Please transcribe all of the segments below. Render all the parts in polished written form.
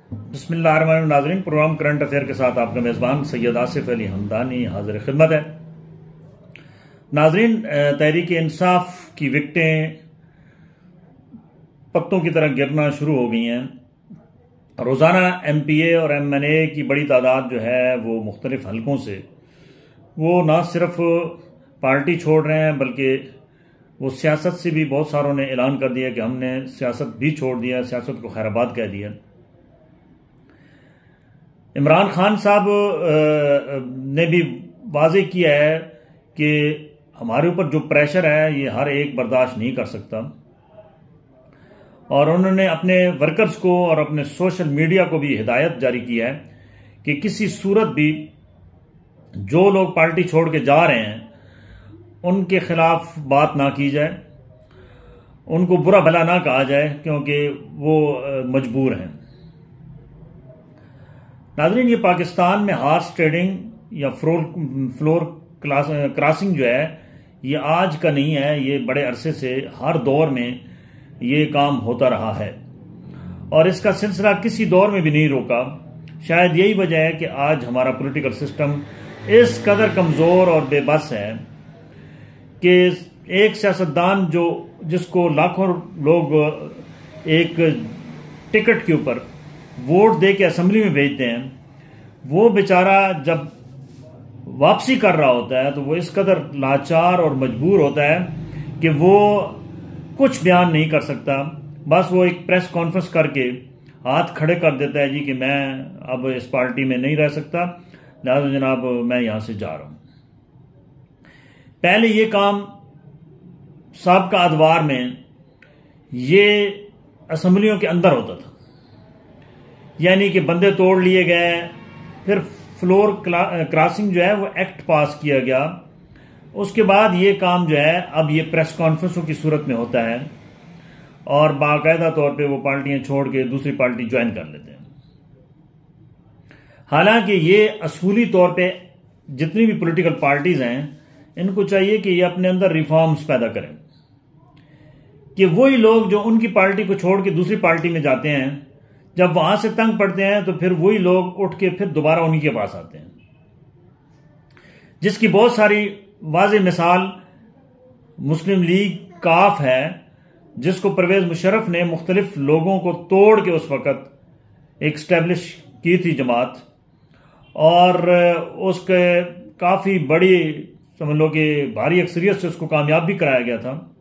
बिस्मिल्लाहिर्रहमानिर्रहीम। नाज़रीन, programme current affair के साथ आपका मेज़बान सैयद आसिफ अली हमदानी हाजिर खिदमत है। नाज़रीन, तहरीक इंसाफ की विकटें पत्तों की तरह गिरना शुरू हो गई हैं। रोज़ाना MPA और MNA की बड़ी तादाद जो है वो मुख्तलिफ हलकों से वो ना सिर्फ पार्टी छोड़ रहे हैं बल्कि वो सियासत से भी बहुत सारों ने ऐलान कर दिया कि हमने सियासत भी छोड़ दिया, सियासत को खैराबाद कह दिया। इमरान खान साहब ने भी वाजे किया है कि हमारे ऊपर जो प्रेशर है ये हर एक बर्दाश्त नहीं कर सकता, और उन्होंने अपने वर्कर्स को और अपने सोशल मीडिया को भी हिदायत जारी की है कि किसी सूरत भी जो लोग पार्टी छोड़ के जा रहे हैं उनके खिलाफ बात ना की जाए, उनको बुरा भला ना कहा जाए, क्योंकि वो मजबूर हैं। नाज़रीन, ये पाकिस्तान में हॉर्स ट्रेडिंग या फ्लोर क्रॉसिंग जो है ये आज का नहीं है, ये बड़े अरसे से हर दौर में ये काम होता रहा है और इसका सिलसिला किसी दौर में भी नहीं रोका। शायद यही वजह है कि आज हमारा पॉलिटिकल सिस्टम इस कदर कमज़ोर और बेबस है कि एक सियासतदान जिसको लाखों लोग एक टिकट के ऊपर वोट दे के असेंबली में भेजते हैं, वो बेचारा जब वापसी कर रहा होता है तो वो इस कदर लाचार और मजबूर होता है कि वो कुछ बयान नहीं कर सकता। बस वो एक प्रेस कॉन्फ्रेंस करके हाथ खड़े कर देता है जी कि मैं अब इस पार्टी में नहीं रह सकता, लिहाजा जनाब मैं यहां से जा रहा हूं। पहले ये काम साबका अदवार में ये असेंबलियों के अंदर होता था, यानी कि बंदे तोड़ लिए गए, फिर फ्लोर क्रॉसिंग जो है वो एक्ट पास किया गया, उसके बाद ये काम जो है अब ये प्रेस कॉन्फ्रेंसों की सूरत में होता है और बाकायदा तौर पे वो पार्टियां छोड़ के दूसरी पार्टी ज्वाइन कर लेते हैं। हालांकि ये असूली तौर पे जितनी भी पॉलिटिकल पार्टीज हैं इनको चाहिए कि ये अपने अंदर रिफॉर्म्स पैदा करें, कि वही लोग जो उनकी पार्टी को छोड़ के दूसरी पार्टी में जाते हैं जब वहां से तंग पड़ते हैं तो फिर वही लोग उठ के फिर दोबारा उन्हीं के पास आते हैं, जिसकी बहुत सारी वाज़ेह मिसाल मुस्लिम लीग काफ है, जिसको परवेज मुशर्रफ ने मुख्तलिफ लोगों को तोड़ के उस वक़्त एक स्टैब्लिश की थी जमात, और उसके काफ़ी बड़ी समझ लो कि भारी अक्सरियत से उसको कामयाब भी कराया गया था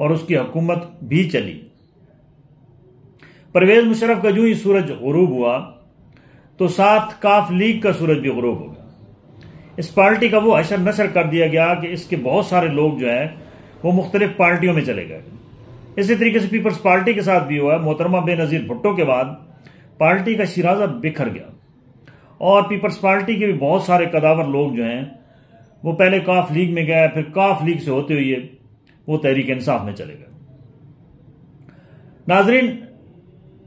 और उसकी हुकूमत भी चली। परवेज मुशर्रफ का जो ही सूरज गुरूब हुआ तो साथ काफ लीग का सूरज भी गुरूब हो गया। इस पार्टी का वो हशर नशर कर दिया गया कि इसके बहुत सारे लोग जो है वो मुख्तलिफ पार्टियों में चले गए। इसी तरीके से पीपल्स पार्टी के साथ भी हुआ। मोहतरमा बेनज़ीर भुट्टो के बाद पार्टी का शिराजा बिखर गया और पीपल्स पार्टी के भी बहुत सारे कदावर लोग जो हैं वो पहले काफ लीग में गए, फिर काफ लीग से होते हुए वो तहरीक इंसाफ में चले गए। नाजरीन,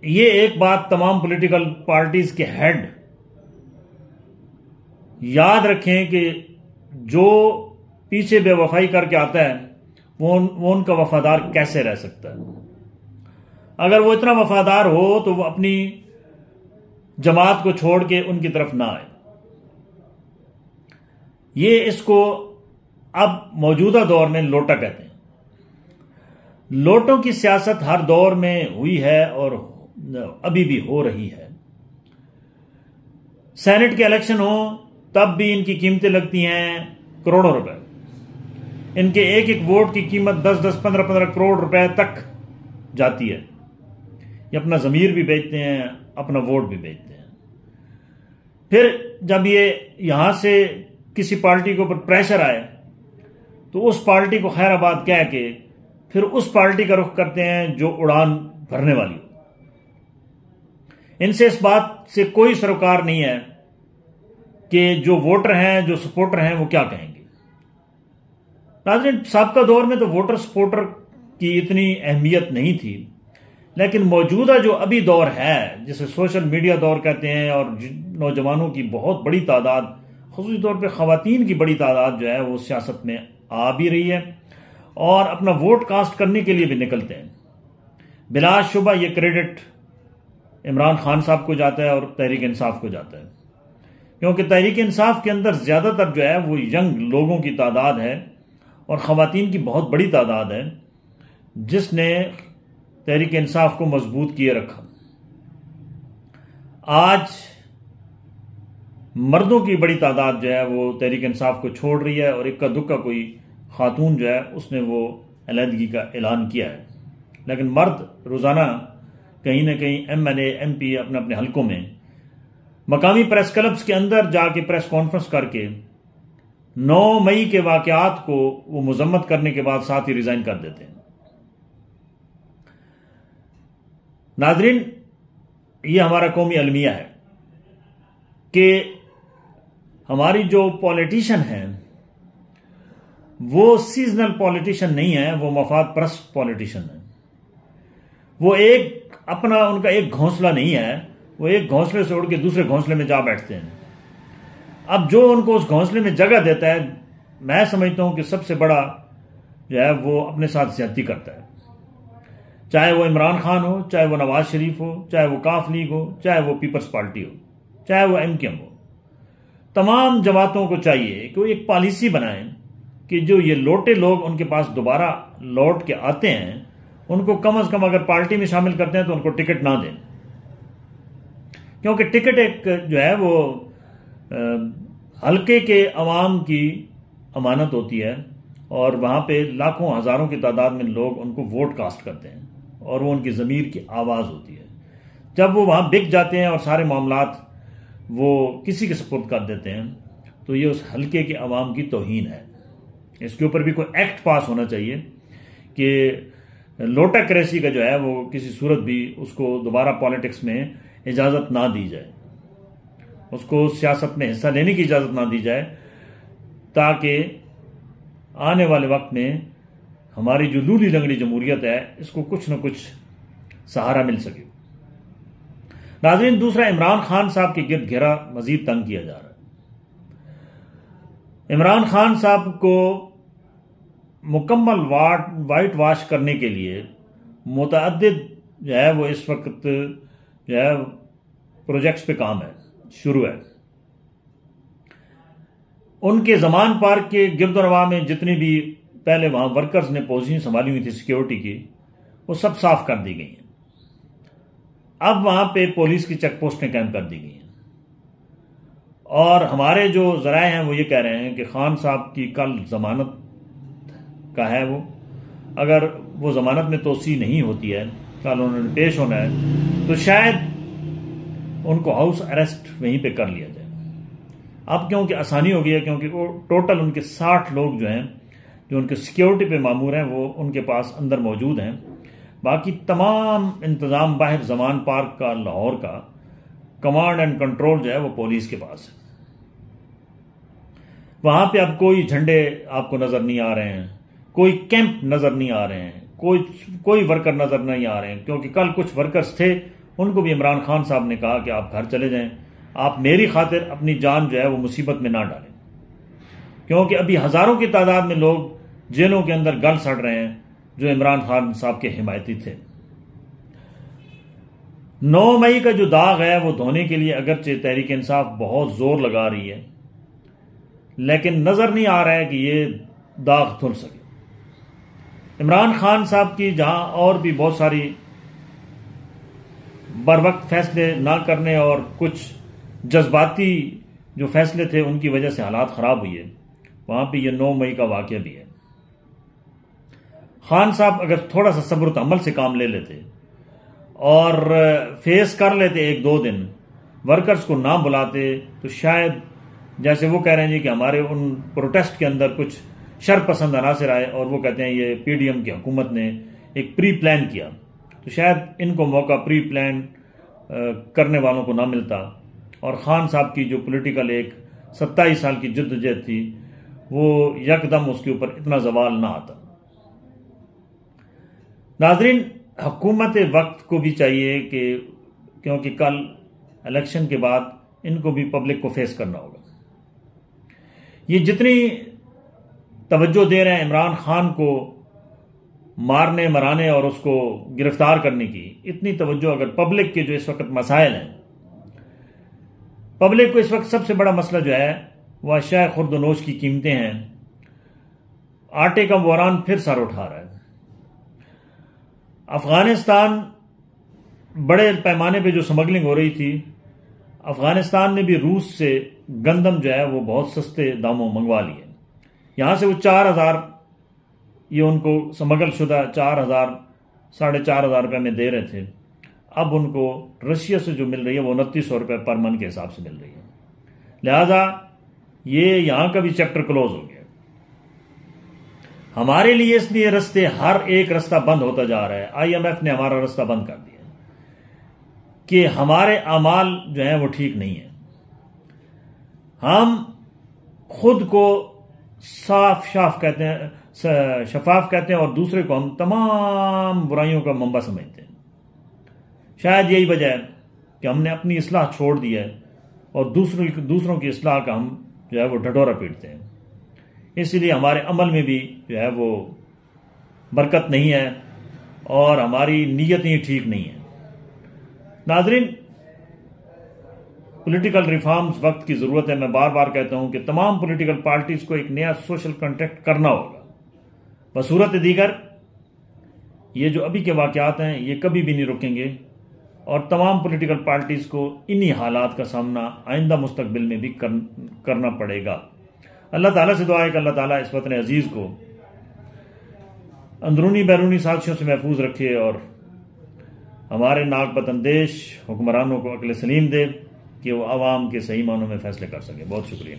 ये एक बात तमाम पॉलिटिकल पार्टीज के हेड याद रखें कि जो पीछे बेवफाई करके आता है वो उनका वफादार कैसे रह सकता है। अगर वो इतना वफादार हो तो वो अपनी जमात को छोड़ के उनकी तरफ ना आए। ये इसको अब मौजूदा दौर में लोटा कहते हैं। लोटों की सियासत हर दौर में हुई है और अभी भी हो रही है। सेनेट के इलेक्शन हो तब भी इनकी कीमतें लगती हैं करोड़ों रुपए। इनके एक एक वोट की कीमत 10-10, 15-15 करोड़ रुपए तक जाती है। ये अपना ज़मीर भी बेचते हैं, अपना वोट भी बेचते हैं। फिर जब ये यहां से किसी पार्टी के ऊपर प्रेशर आए तो उस पार्टी को खैराबाद कह के फिर उस पार्टी का रुख करते हैं जो उड़ान भरने वाली हो। इनसे इस बात से कोई सरोकार नहीं है कि जो वोटर हैं, जो सपोर्टर हैं, वो क्या कहेंगे। नाज़रीन, साबका दौर में तो वोटर सपोर्टर की इतनी अहमियत नहीं थी, लेकिन मौजूदा जो अभी दौर है जिसे सोशल मीडिया दौर कहते हैं और नौजवानों की बहुत बड़ी तादाद, ख़ुसूसी तौर पे ख़वातीन की बड़ी तादाद जो है वो सियासत में आ भी रही है और अपना वोट कास्ट करने के लिए भी निकलते हैं। बिलाशुबा ये क्रेडिट इमरान खान साहब को जाता है और तहरीक इंसाफ को जाता है, क्योंकि तहरीक इंसाफ के अंदर ज़्यादातर जो है वो यंग लोगों की तादाद है और ख़वातीन की बहुत बड़ी तादाद है, जिसने तहरीक इंसाफ को मजबूत किए रखा। आज मर्दों की बड़ी तादाद जो है वो तहरीक इंसाफ को छोड़ रही है और इक्का दुक्का कोई खातून जो है उसने वो अलहदगी का ऐलान किया है, लेकिन मर्द रोज़ाना कहीं ना कहीं MNA MP अपने अपने हलकों में मकामी प्रेस क्लब्स के अंदर जाके प्रेस कॉन्फ्रेंस करके 9 मई के वाक़यात को वो मजम्मत करने के बाद साथ ही रिजाइन कर देते हैं। नाजरीन, ये हमारा कौमी अलमिया है कि हमारी जो पॉलिटिशियन हैं वो सीजनल पॉलिटिशियन नहीं है, वो मफाद परस्त पॉलिटिशियन है। वो उनका एक घोंसला नहीं है, वो एक घोंसले से उड़ के दूसरे घोंसले में जा बैठते हैं। अब जो उनको उस घोंसले में जगह देता है, मैं समझता हूं कि सबसे बड़ा जो है वो अपने साथ ज्यादती करता है, चाहे वो इमरान खान हो, चाहे वो नवाज शरीफ हो, चाहे वो काफ लीग हो, चाहे वो पीपल्स पार्टी हो, चाहे वो MKM हो। तमाम जमातों को चाहिए कि वो एक पॉलिसी बनाएं कि जो ये लोटे लोग उनके पास दोबारा लौट के आते हैं उनको कम से कम अगर पार्टी में शामिल करते हैं तो उनको टिकट ना दें, क्योंकि टिकट एक जो है वो हल्के के अवाम की अमानत होती है और वहाँ पे लाखों हज़ारों की तादाद में लोग उनको वोट कास्ट करते हैं और वो उनकी ज़मीर की आवाज़ होती है। जब वो वहाँ बिक जाते हैं और सारे मामलात वो किसी के सपुर्द कर देते हैं तो ये उस हल्के के अवाम की तौहीन है। इसके ऊपर भी कोई एक्ट पास होना चाहिए कि लोटाक्रेसी का जो है वो किसी सूरत भी उसको दोबारा पॉलिटिक्स में इजाज़त ना दी जाए, उसको सियासत में हिस्सा लेने की इजाज़त ना दी जाए, ताकि आने वाले वक्त में हमारी जो लूली लंगड़ी जमहूरियत है इसको कुछ न कुछ सहारा मिल सके। नाज़रीन, दूसरा, इमरान खान साहब के गिर्द घेरा मजीद तंग किया जा रहा है। इमरान खान साहब को मुकम्मल वाइट वॉश करने के लिए मुतअद्दिद जो है वो इस वक्त जो है प्रोजेक्ट्स पे काम है, शुरू है। उनके जमान पार्क के गिरदोनवा में जितनी भी पहले वहां वर्कर्स ने पोजीशन संभाली हुई थी सिक्योरिटी की, वो सब साफ कर दी गई हैं। अब वहां पे पुलिस की चेक पोस्टें कायम कर दी गई हैं और हमारे जो जराए हैं वो ये कह रहे हैं कि खान साहब की कल जमानत का है, वो अगर वो जमानत में तोसी नहीं होती है, कल उन्होंने पेश होना है, तो शायद उनको हाउस अरेस्ट वहीं पे कर लिया जाए। अब क्योंकि आसानी हो गई है, क्योंकि वो टोटल उनके 60 लोग जो हैं जो उनके सिक्योरिटी पे मामूर हैं वो उनके पास अंदर मौजूद हैं। बाकी तमाम इंतज़ाम बाहर जमान पार्क का, लाहौर का कमांड एंड कंट्रोल जो है वो पुलिस के पास है। वहां पे अब कोई झंडे आपको नजर नहीं आ रहे हैं, कोई कैंप नजर नहीं आ रहे हैं, कोई वर्कर नजर नहीं आ रहे हैं, क्योंकि कल कुछ वर्कर्स थे, उनको भी इमरान खान साहब ने कहा कि आप घर चले जाएं, आप मेरी खातिर अपनी जान जो है वो मुसीबत में ना डालें, क्योंकि अभी हजारों की तादाद में लोग जेलों के अंदर गल सड़ रहे हैं जो इमरान खान साहब के हिमायती थे। 9 मई का जो दाग है वो धोने के लिए अगरचे तहरीक इंसाफ बहुत जोर लगा रही है, लेकिन नजर नहीं आ रहा है कि ये दाग धुल सके। इमरान खान साहब की जहां और भी बहुत सारी बर वक्त फैसले ना करने और कुछ जज्बाती जो फैसले थे उनकी वजह से हालात खराब हुई है, वहां पे ये 9 मई का वाकया भी है। खान साहब अगर थोड़ा सा सब्र तहम्मुल से काम ले लेते और फेस कर लेते 1-2 दिन, वर्कर्स को ना बुलाते, तो शायद जैसे वो कह रहे हैं जी कि हमारे उन प्रोटेस्ट के अंदर कुछ शरपसंद अनासर आए और वो कहते हैं ये PDM की हुकूमत ने एक प्री प्लान किया, तो शायद इनको मौका प्री प्लान करने वालों को ना मिलता और खान साहब की जो पॉलिटिकल एक 27 साल की जद्दोजहद थी वो यकदम उसके ऊपर इतना जवाल ना आता। नाजरीन, हुकूमत वक्त को भी चाहिए कि क्योंकि कल इलेक्शन के बाद इनको भी पब्लिक को फेस करना होगा। ये जितनी तवज्जो दे रहे हैं इमरान खान को मारने मराने और उसको गिरफ्तार करने की इतनी तवज्जो अगर पब्लिक के जो इस वक्त मसाइल हैं, पब्लिक को इस वक्त सबसे बड़ा मसला जो है वह अशिया खुर्दनोश की कीमतें हैं। आटे का बहरान फिर सर उठा रहा है। अफगानिस्तान बड़े पैमाने पे जो स्मगलिंग हो रही थी, अफगानिस्तान ने भी रूस से गंदम जो है वो बहुत सस्ते दामों मंगवा लिए। यहां से वो 4,000 ये उनको स्मगल शुदा 4,000 4,500 रुपये में दे रहे थे। अब उनको रशिया से जो मिल रही है वो 2900 रुपये पर मन के हिसाब से मिल रही है। लिहाजा ये यहां का भी चैप्टर क्लोज हो गया। हमारे लिए इसलिए रास्ते हर एक रास्ता बंद होता जा रहा है। IMF ने हमारा रास्ता बंद कर दिया कि हमारे अमाल जो है वो ठीक नहीं है। हम खुद को शफाफ कहते हैं और दूसरे को हम तमाम बुराइयों का मंबा समझते हैं। शायद यही वजह है कि हमने अपनी इस्लाह छोड़ दी है और दूसरों की इस्लाह का हम जो है वो ढटोरा पीटते हैं। इसलिए हमारे अमल में भी जो है वो बरकत नहीं है और हमारी नीयतें ठीक नहीं है। नाज़रीन, पॉलिटिकल रिफॉर्म्स वक्त की ज़रूरत है। मैं बार बार कहता हूं कि तमाम पॉलिटिकल पार्टीज को एक नया सोशल कॉन्ट्रैक्ट करना होगा। बसूरत दीगर ये जो अभी के वाक़यात हैं ये कभी भी नहीं रुकेंगे और तमाम पॉलिटिकल पार्टीज को इन्हीं हालात का सामना आइंदा मुस्तकबिल में भी करना पड़ेगा। अल्लाह ताला से दुआ है कि अल्लाह ताला इस वतन अजीज़ को अंदरूनी बैरूनी साजिशों से महफूज रखे और हमारे नाकबतंदेश हुक्मरानों को अक्ल सलीम दे कि वो आवाम के सही मानों में फैसले कर सके। बहुत शुक्रिया।